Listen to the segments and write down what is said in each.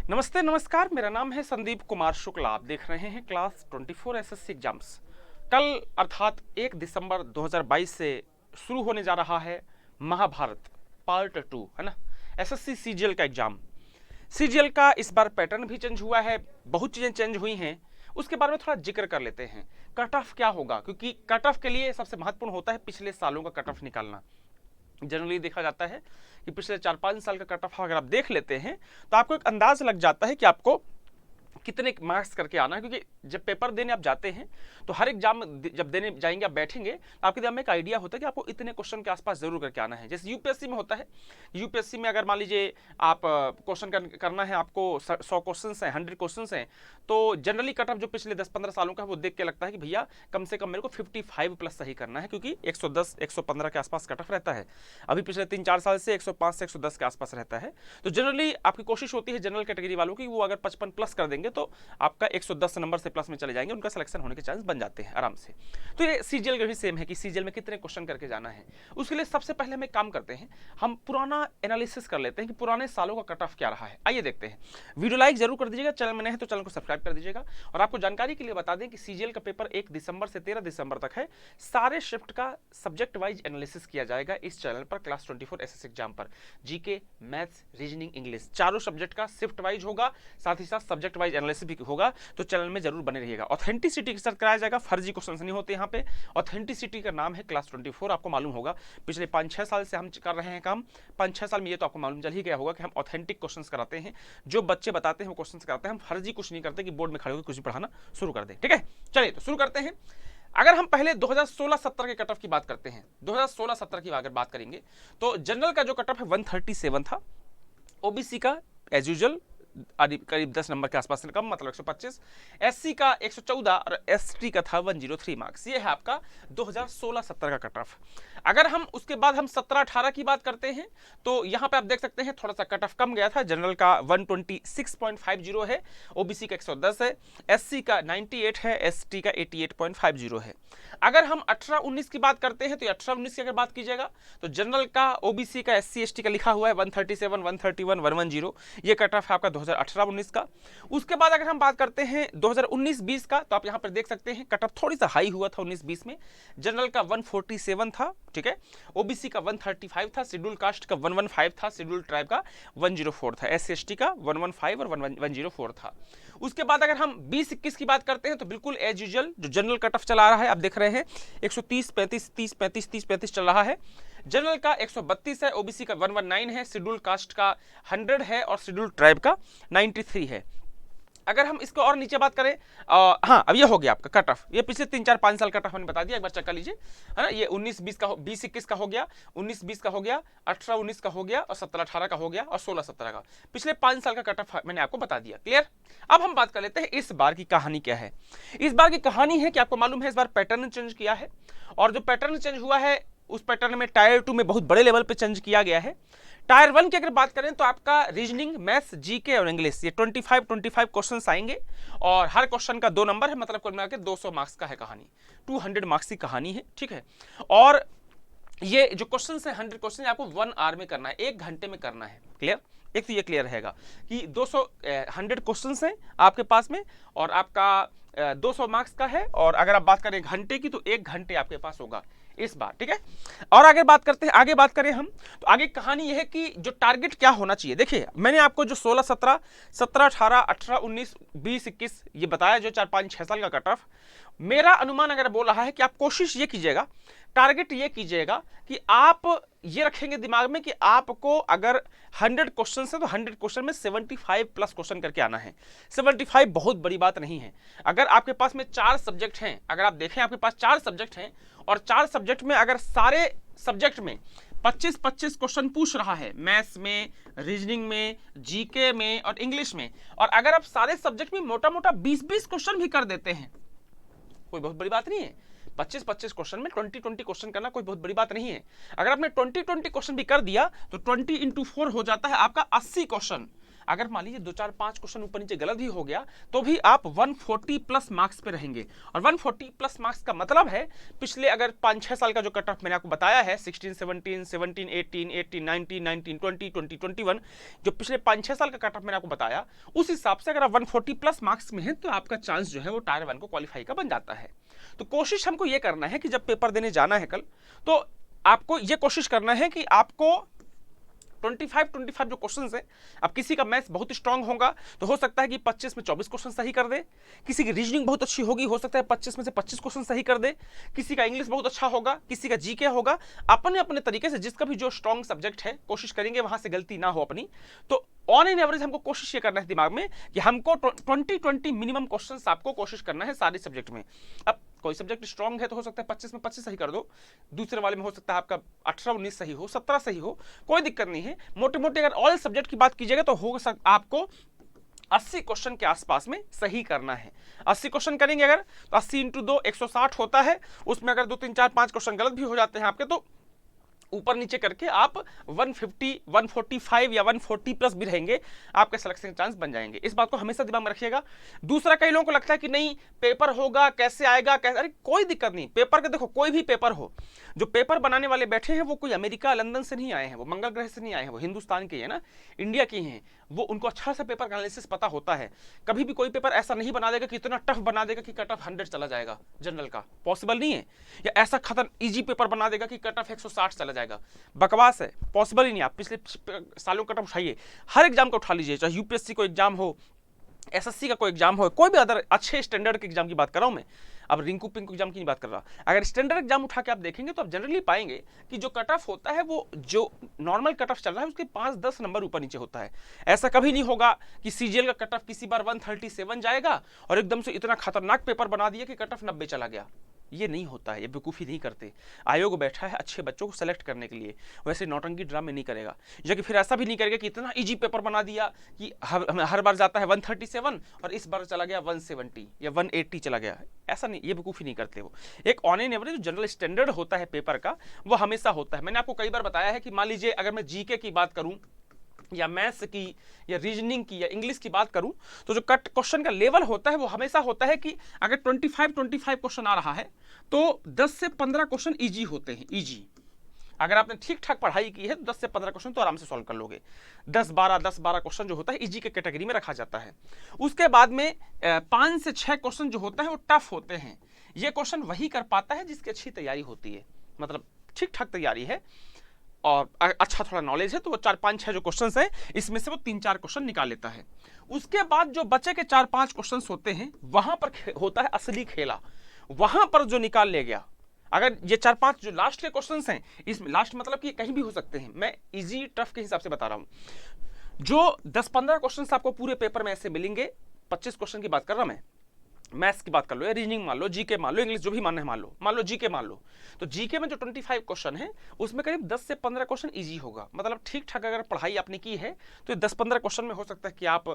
नमस्ते नमस्कार, मेरा नाम है संदीप कुमार शुक्ला। आप देख रहे हैं क्लास 24 एसएससी एग्जाम्स। कल अर्थात 1 दिसंबर 2022 से शुरू होने जा रहा है महाभारत पार्ट 2, है ना, एसएससी सीजीएल का एग्जाम। सीजीएल का इस बार पैटर्न भी चेंज हुआ है, बहुत चीजें चेंज हुई हैं, उसके बारे में थोड़ा जिक्र कर लेते हैं। कट ऑफ क्या होगा, क्योंकि कट ऑफ के लिए सबसे महत्वपूर्ण होता है पिछले सालों का कट ऑफ निकालना। जनरली देखा जाता है कि पिछले 4-5 साल का कट ऑफ अगर आप देख लेते हैं तो आपको एक अंदाज लग जाता है कि आपको कितने मार्क्स करके आना है। क्योंकि जब पेपर देने आप जाते हैं तो हर एग्जाम जब देने जाएंगे, आप बैठेंगे तो आपके दिमाग में एक आइडिया होता है कि आपको इतने क्वेश्चन के आसपास जरूर करके आना है। जैसे यूपीएससी में होता है, यूपीएससी में अगर मान लीजिए आप क्वेश्चन करना है, आपको 100 क्वेश्चन हैं, 100 क्वेश्चन हैं, तो जनरली कट ऑफ जो पिछले 10-15 सालों का है वो देख के लगता है कि भैया कम से कम मेरे को 55 प्लस सही करना है, क्योंकि 110-115 के आसपास कट ऑफ रहता है। अभी पिछले 3-4 साल से 105 से 110 के आसपास रहता है। तो जनरली आपकी कोशिश होती है जनरल कैटेगरी वालों की, वो अगर 55 प्लस कर देंगे तो आपका 110 नंबर से प्लस में चले जाएंगे, उनका सिलेक्शन होने के चांस बन जाते हैं आराम से। तो ये सीजीएल का भी सेम है कि सीजीएल में कितने क्वेश्चन करके जाना है। उसके लिए सबसे पहले हम एक काम करते हैं, हम पुराना एनालिसिस कर लेते हैं कि पुराने सालों का कट ऑफ क्या रहा है। आइए देखते हैं। वीडियो लाइक जरूर कर दीजिएगा, चैनल में नए हैं तो चैनल को सब्सक्राइब कर दीजिएगा। और आपको जानकारी के लिए बता दें कि सीजीएल का पेपर 1 दिसंबर से 13 दिसंबर तक है। सारे शिफ्ट का सब्जेक्ट वाइज एनालिसिस किया जाएगा इस चैनल पर, क्लास 24 एसएससी एग्जाम पर। जीके, मैथ्स, रीजनिंग, इंग्लिश, चारों सब्जेक्ट का शिफ्ट वाइज होगा, साथ ही साथ सब्जेक्ट वाइज एनालिसिस भी होगा। तो चैनल में जरूर बने रहिएगा। ऑथेंटिसिटी के साथ कराया जाएगा, फर्जी क्वेश्चन नहीं होते यहाँ पे। ऑथेंटिसिटी का नाम है क्लास 24। आपको मालूम होगा पिछले 5-6 साल से हम कर रहे हैं काम। 5-6 साल में ये तो आपको मालूम चल ही गया होगा कि हम ऑथेंटिक क्वेश्चन कराते हैं। जो बच्चे बताते हैं वो क्वेश्चन कराते हैं, हम फर्जी कुछ नहीं करते कि बोर्ड में खड़े होकर कुछ भी पढ़ाना शुरू कर दें। ठीक है, चलिए तो शुरू करते हैं। अगर हम पहले 2016-17 के कट ऑफ की बात करते हैं, 2016-17 की अगर बात करेंगे तो जनरल का जो कट ऑफ है 137 था, ओबीसी का एज यूजुअल करीब 10 नंबर के आसपास से कम, मतलब 125, एससी का 114 और एसटी का था 103 मार्क्स। ये है आपका 2016-17 का कट ऑफ। अगर हम उसके बाद हम 17-18 की बात करते हैं तो यहाँ पे आप देख सकते हैं थोड़ा सा कट ऑफ कम गया था। जनरल का 126.50 है, ओबीसी का 110 है, एससी का 98 है, एसटी का 88.50 है। अगर हम 18-19 की बात करते हैं तो 18-19 की अगर बात कीजिएगा तो जनरल का, ओबीसी का, एससी एसटी का लिखा हुआ है 137, 131, 110। ये कट ऑफ है आपका 2018-19 का। उसके बाद अगर हम बात करते हैं 2019-20 का तो आप यहां पर देख सकते हैं कट ऑफ थोड़ी सा हाई हुआ था 19-20 में। जनरल का 147 था, ठीक है, ओबीसी का 135 था, शेड्यूल कास्ट का 115 था, शेड्यूल ट्राइब का 104 था, एससी एसटी का 115 और 104 था। उसके बाद अगर हम 20-21 की बात करते हैं तो बिल्कुल एज यूजुअल जो जनरल कट ऑफ चला रहा है, आप देख रहे हैं 130, 35, 30, 35, 30, 35 चल रहा है। जनरल का 132 है, ओबीसी का 119 है, शेड्यूल कास्ट का 100 है और शेड्यूल ट्राइब का 93 है। अगर हम इसको और नीचे बात करें, हाँ, अब ये हो गया आपका कट ऑफ। ये पिछले 3-4-5 साल कट ऑफ मैंने बता दिया, एक बार चेक कर लीजिए, है ना। ये 19-20 का, 20-21 का हो गया, 19-20 का हो गया, 18-19 का हो गया और 17-18 का हो गया और 16-17 का। पिछले 5 साल का कट ऑफ मैंने आपको बता दिया। क्लियर। अब हम बात कर लेते हैं इस बार की कहानी क्या है। इस बार की कहानी है कि आपको मालूम है इस बार पैटर्न चेंज किया है, और जो पैटर्न चेंज हुआ है उस पैटर्न में टायर 2 में बहुत बड़े लेवल पे चेंज किया गया है। टायर 1 की अगर बात करें तो आपका रीजनिंग, मैथ्स, जीके और इंग्लिश, ये 25 क्वेश्चंस आएंगे और हर क्वेश्चन का 2 नंबर है, मतलब कुल मिला के 200 मार्क्स का है कहानी, 200 मार्क्स की कहानी है, ठीक है। और ये जो क्वेश्चन है 100 क्वेश्चन आपको 1 आवर में करना है, 1 घंटे में करना है। क्लियर। एक तो ये क्लियर रहेगा कि 100 क्वेश्चन हैं आपके पास में और आपका 200 मार्क्स का है, और अगर आप बात करें घंटे की तो 1 घंटे आपके पास होगा इस बार, ठीक है। और आगे बात करते हैं, आगे बात करें हम तो आगे कहानी यह है कि जो टारगेट क्या होना चाहिए। देखिए मैंने आपको जो 16-17, 17-18, 18-19, 20-21 ये बताया, जो 4-5-6 साल का कट ऑफ, मेरा अनुमान अगर बोल रहा है कि आप कोशिश ये कीजिएगा, टारगेट ये कीजिएगा कि आप ये रखेंगे दिमाग में कि आपको अगर 100 क्वेश्चन है तो 100 क्वेश्चन में 75 प्लस क्वेश्चन करके आना है। 75 बहुत बड़ी बात नहीं है। अगर आपके पास में 4 सब्जेक्ट हैं, अगर आप देखें आपके पास 4 सब्जेक्ट हैं और 4 सब्जेक्ट में अगर सारे सब्जेक्ट में 25-25 क्वेश्चन पूछ रहा है, मैथ्स में, रीजनिंग में, जीके में और इंग्लिश में, और अगर आप सारे सब्जेक्ट में मोटा मोटा 20-20 क्वेश्चन भी कर देते हैं, कोई बहुत बड़ी बात नहीं है। 25-25 क्वेश्चन में 20-20 क्वेश्चन करना कोई बहुत बड़ी बात नहीं है। अगर आपने 20-20 क्वेश्चन भी कर दिया तो 20 × 4 हो जाता है आपका 80 क्वेश्चन। अगर मान लीजिए 2-4-5 क्वेश्चन ऊपर नीचे गलत भी हो गया तो भी आप 140 प्लस मार्क्स पे रहेंगे। और 140 प्लस मार्क्स का मतलब है पिछले अगर 5-6 साल का जो कट ऑफ मैंने आपको बताया है 16, 17, 17, 18, 18, 19, 19, 20, 20, 21, जो पिछले 5-6 साल का कट ऑफ मैंने आपको बताया, उस हिसाब से अगर आप 140 प्लस मार्क्स में हैं तो आपका चांस जो है वो टायर 1 को क्वालिफाई का बन जाता है। तो कोशिश हमको ये करना है कि जब पेपर देने जाना है कल, तो आपको ये कोशिश करना है कि आपको 25 जो क्वेश्चंस हैं, अब किसी का मैथ्स बहुत स्ट्रांग होगा तो हो सकता है कि 25 में 24 क्वेश्चन सही कर दे, किसी की रीजनिंग बहुत अच्छी होगी हो सकता है 25 में से 25 क्वेश्चन सही कर दे, किसी का इंग्लिश बहुत अच्छा होगा, किसी का जीके होगा। अपने अपने तरीके से जिसका भी जो स्ट्रांग सब्जेक्ट है कोशिश करेंगे वहां से गलती ना हो अपनी। तो ऑन एन एवरेज हमको कोशिश ये करना है दिमाग में कि हमको 20 मिनिमम क्वेश्चंस आपको कोशिश करना है सारे सब्जेक्ट में। अब कोई सब्जेक्ट स्ट्रांग है तो हो सकता है 25 में 25 सही कर दो, दूसरे वाले में हो सकता है आपका 18-19 सही हो, 17 सही हो, कोई दिक्कत नहीं है। मोटे मोटे अगर ऑल सब्जेक्ट की बात कीजिएगा तो हो सकता आपको 80 क्वेश्चन के आसपास में सही करना है। 80 क्वेश्चन करेंगे अगर तो 80 × 2 160 होता है, उसमें अगर 2, 3, 4, 5 क्वेश्चन गलत भी हो जाते हैं आपके तो ऊपर नीचे करके आप 150, 145 या 140 प्लस भी रहेंगे, आपके सिलेक्शन चांस बन जाएंगे। इस बात को हमेशा दिमाग में रखिएगा। दूसरा, कई लोगों को लगता है कि नहीं पेपर होगा कैसे आएगा कैसे, अरे कोई दिक्कत नहीं। पेपर का देखो, कोई भी पेपर हो, जो पेपर बनाने वाले बैठे हैं वो कोई अमेरिका लंदन से नहीं आए हैं, वो मंगल ग्रह से नहीं आए हैं, वो हिंदुस्तान के हैं ना, इंडिया के हैं। वो उनको अच्छा से पेपर एनालिसिस पता होता है। कभी भी कोई पेपर ऐसा नहीं बना देगा कि इतना टफ बना देगा कि कट ऑफ 100 चला जाएगा जनरल का, पॉसिबल नहीं है। या ऐसा खतरनाक इजी पेपर बना देगा कि कट ऑफ 160 चला जाएगा, बकवास है, पॉसिबल ही नहीं। आप पिछले सालों का कट ऑफ उठाइए, हर एग्जाम का उठा लीजिए, चाहे यूपीएससी को एग्जाम हो, एसएससी का कोई एग्जाम हो, कोई भी अदर अच्छे स्टैंडर्ड के एग्जाम की बात कर रहा हूं मैं, अब रिंकू पिंकू एग्जाम की नहीं बात कर रहा। अगर स्टैंडर्ड एग्जाम उठा के आप देखेंगे तो आप जनरली पाएंगे कि जो कट ऑफ होता है वो जो नॉर्मल कट ऑफ चल रहा है उसके 5-10 नंबर ऊपर नीचे होता है। ऐसा कभी नहीं होगा कि सीजीएल का कट ऑफ किसी बार 137 जाएगा और एकदम से इतना खतरनाक पेपर बना दिया कि कट ऑफ 90 चला गया। ये नहीं होता है, ये बेवकूफ़ी नहीं करते। आयोग बैठा है अच्छे बच्चों को सेलेक्ट करने के लिए, वैसे नौटंकी ड्रामे नहीं करेगा। या कि फिर ऐसा भी नहीं करेगा कि इतना इजी पेपर बना दिया कि हर बार जाता है 137 और इस बार चला गया 170 या 180 चला गया। ऐसा नहीं, ये बेवकूफ़ी नहीं करते वो। एक on an average general standard होता है पेपर का, वो हमेशा होता है। मैंने आपको कई बार बताया है कि मान लीजिए अगर मैं जीके की बात करूं या मैथ्स की या रीजनिंग की या इंग्लिश की बात करूं तो जो कट क्वेश्चन का लेवल होता है वो हमेशा होता है कि अगर 25 क्वेश्चन आ रहा है तो 10 से 15 क्वेश्चन इजी होते हैं। इजी, अगर आपने ठीक ठाक पढ़ाई की है तो 10 से 15 क्वेश्चन तो आराम से सॉल्व कर लोगे। 10-12 क्वेश्चन जो होता है इजी के कैटेगरी में रखा जाता है। उसके बाद में 5 से 6 क्वेश्चन जो होता है वो टफ होते हैं। ये क्वेश्चन वही कर पाता है जिसकी अच्छी तैयारी होती है, मतलब ठीक ठाक तैयारी है और अच्छा थोड़ा नॉलेज है, तो वो 4-5-6 जो क्वेश्चंस हैं इसमें से वो 3-4 क्वेश्चन निकाल लेता है। उसके बाद जो बचे के 4-5 क्वेश्चंस होते हैं वहां पर होता है असली खेला। वहां पर जो निकाल ले गया, अगर ये 4-5 जो लास्ट के क्वेश्चंस हैं, इसमें लास्ट मतलब कि कहीं भी हो सकते हैं, मैं इजी टफ के हिसाब से बता रहा हूं। जो 10-15 क्वेश्चंस आपको पूरे पेपर में ऐसे मिलेंगे, 25 क्वेश्चन की बात कर रहा मैं, मैथ्स की बात कर लो या रीजनिंग मान लो, जीके मान लो, इंग्लिश जो भी मानना है मान लो जीके मान लो, तो जीके में जो 25 क्वेश्चन है उसमें करीब 10 से 15 क्वेश्चन इजी होगा। मतलब ठीक ठाक अगर पढ़ाई आपने की है तो 10-15 क्वेश्चन में हो सकता है कि आप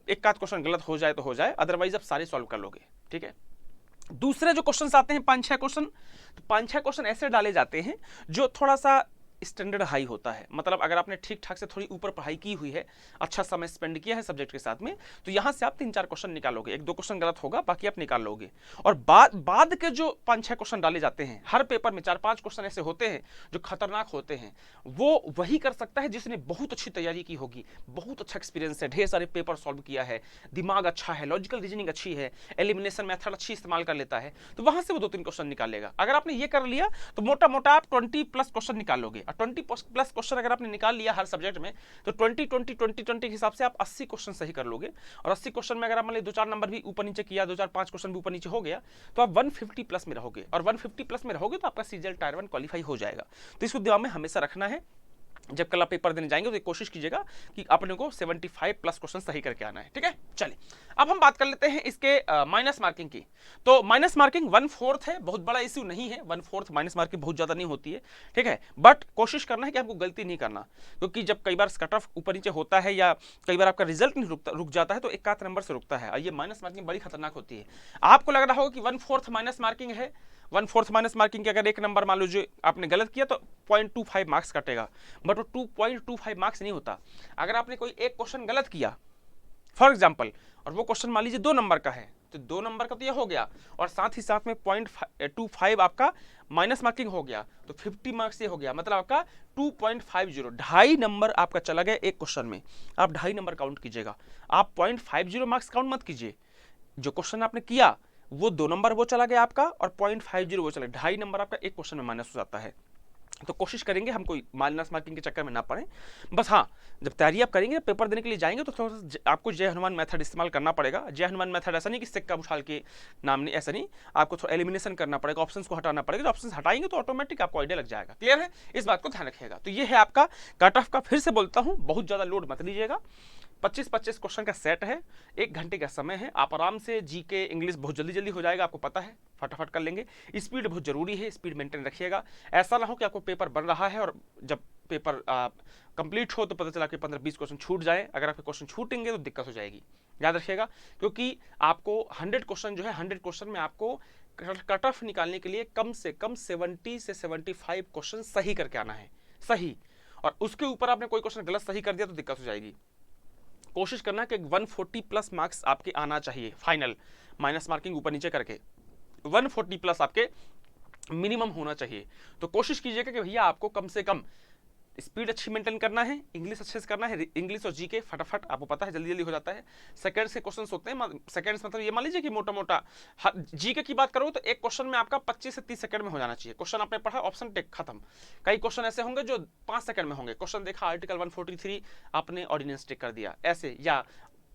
एक आध क्वेश्चन गलत हो जाए तो हो जाए, अदरवाइज आप सारे सॉल्व कर लोगे। ठीक है। दूसरे जो क्वेश्चन आते हैं 5-6 क्वेश्चन, तो 5-6 क्वेश्चन ऐसे डाले जाते हैं जो थोड़ा सा स्टैंडर्ड हाई होता है। मतलब अगर आपने ठीक ठाक से थोड़ी ऊपर पढ़ाई की हुई है, अच्छा समय स्पेंड किया है सब्जेक्ट के साथ में, तो यहां से आप 3-4 क्वेश्चन निकालोगे। 1-2 क्वेश्चन गलत होगा, बाकी आप निकाल लोगे। और बाद के जो 5-6 क्वेश्चन डाले जाते हैं, हर पेपर में 4-5 क्वेश्चन ऐसे होते हैं जो खतरनाक होते हैं। वो वही कर सकता है जिसने बहुत अच्छी तैयारी की होगी, बहुत अच्छा एक्सपीरियंस है, ढेर सारे पेपर सॉल्व किया है, दिमाग अच्छा है, लॉजिकल रीजनिंग अच्छी है, एलिमिनेशन मेथड अच्छी इस्तेमाल कर लेता है, तो वहां से वो 2-3 क्वेश्चन निकालेगा। अगर आपने ये कर लिया तो मोटा मोटा आप 20+ क्वेश्चन निकाल लोगे। और 20+ क्वेश्चन अगर आपने निकाल लिया हर सब्जेक्ट में तो 20-20-20-20 के हिसाब से आप 80 क्वेश्चन सही कर लोगे। और 80 क्वेश्चन में अगर आपने 2-4 नंबर भी ऊपर नीचे किया, 2-4-5 क्वेश्चन भी ऊपर नीचे हो गया, तो आप 150+ में रहोगे। और 150+ में रहोगे तो आपका सीजीएल टायर 1 क्वालिफाई हो जाएगा। तो इसको दिमाग में हमेशा रखना है। जब कल आप पेपर देने जाएंगे तो कोशिश कीजिएगा कि अपने को 75+ क्वेश्चन सही करके आना है। ठीक है, चलिए अब हम बात कर लेते हैं इसके माइनस मार्किंग की। तो माइनस मार्किंग 1/4 है, बहुत बड़ा इश्यू नहीं है। 1/4 माइनस मार्किंग बहुत ज्यादा नहीं होती है। ठीक है, बट कोशिश करना है कि आपको गलती नहीं करना, क्योंकि जब कई बार कट ऑफ ऊपर नीचे होता है या कई बार आपका रिजल्ट नहीं रुक जाता है तो 1 नंबर से रुकता है। और ये माइनस मार्किंग बड़ी खतरनाक होती है। आपको लग रहा होगा कि 1/4 माइनस मार्किंग है 1/4 माइनस मार्किंग के अगर एक नंबर मान लीजिए आपने गलत किया तो 0.25 मार्क्स कटेगा, बट वो 2.25 मार्क्स नहीं होता। अगर आपने कोई एक क्वेश्चन गलत किया फॉर एग्जाम्पल, और वो क्वेश्चन मान लीजिए 2 नंबर का है, तो 2 नंबर का तो ये हो गया, और साथ ही साथ में 0.25 आपका माइनस मार्किंग हो गया, तो 50 मार्क्स ये हो गया, मतलब आपका 2.50, 2.5 नंबर आपका चला गया एक क्वेश्चन में। आप 2.5 नंबर काउंट कीजिएगा, आप 0.50 मार्क्स काउंट मत कीजिए। जो क्वेश्चन आपने किया वो 2 नंबर वो चला गया आपका, और 0.50 वो चला गया, 2.5 नंबर आपका एक क्वेश्चन में माइनस हो जाता है। तो कोशिश करेंगे हम कोई माइनस मार्किंग के चक्कर में ना पड़े। बस हाँ, जब तैयारी आप करेंगे, पेपर देने के लिए जाएंगे, तो थोड़ा सा आपको जय हनुमान मेथड इस्तेमाल करना पड़ेगा। जय हनुमान मेथड ऐसा नहीं कि सिक्का उछाल के नाम नहीं, ऐसा नहीं, आपको थोड़ा एलिमिनेशन करना पड़ेगा, ऑप्शंस को हटाना पड़ेगा। जब ऑप्शंस हटाएंगे तो ऑटोमेटिक आपको आइडिया लग जाएगा। क्लियर है, इस बात को ध्यान रखिएगा। तो ये है आपका कट ऑफ का। फिर से बोलता हूँ, बहुत ज़्यादा लोड मत लीजिएगा। 25-25 क्वेश्चन का सेट है, 1 घंटे का समय है, आप आराम से जीके इंग्लिश बहुत जल्दी जल्दी हो जाएगा, आपको पता है, फटाफट कर लेंगे। स्पीड बहुत जरूरी है, स्पीड मेंटेन रखिएगा। ऐसा ना हो कि आपको पेपर बन रहा है और जब पेपर कंप्लीट हो तो पता चला कि 15-20 क्वेश्चन छूट जाए। अगर आपके क्वेश्चन छूटेंगे तो दिक्कत हो जाएगी, याद रखिएगा। क्योंकि आपको 100 क्वेश्चन जो है, 100 क्वेश्चन में आपको कट ऑफ निकालने के लिए कम से कम 70 से 75 क्वेश्चन सही करके आना है, सही। और उसके ऊपर आपने कोई क्वेश्चन गलत सही कर दिया तो दिक्कत हो जाएगी। कोशिश करना कि 140 प्लस मार्क्स आपके आना चाहिए फाइनल, माइनस मार्किंग ऊपर नीचे करके 140 प्लस आपके मिनिमम होना चाहिए। तो कोशिश कीजिएगा कि भैया आपको कम से कम स्पीड अच्छी मेंटेन करना है, इंग्लिश अच्छे से करना है। इंग्लिश और जीके फटाफट आपको पता है जल्दी जल्दी हो जाता है। सेकंड्स के क्वेश्चंस होते हैं, सेकंड्स मतलब ये मान लीजिए कि मोटा मोटा जीके की बात करो तो एक क्वेश्चन में आपका 25 से 30 सेकंड में हो जाना चाहिए। क्वेश्चन आपने पढ़ा, ऑप्शन टेक खत्म। कई क्वेश्चन ऐसे होंगे जो 5 सेकंड में होंगे। क्वेश्चन देखा, आर्टिकल 143 आपने ऑर्डिनेंस टिक कर दिया ऐसे, या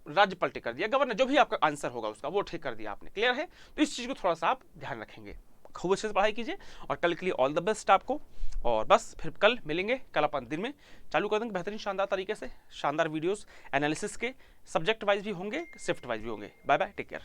राज्यपाल टिक कर दिया, गवर्नर, जो भी आपका आंसर होगा उसका वो ठीक कर दिया आपने। क्लियर है, तो इस चीज को थोड़ा सा आप ध्यान रखेंगे। खूब अच्छे से पढ़ाई कीजिए और कल के लिए ऑल द बेस्ट आपको। और बस फिर कल मिलेंगे, कल अपन दिन में चालू कर देंगे बेहतरीन शानदार तरीके से, शानदार वीडियोस एनालिसिस के, सब्जेक्ट वाइज भी होंगे, शिफ्ट वाइज भी होंगे। Bye bye, take care.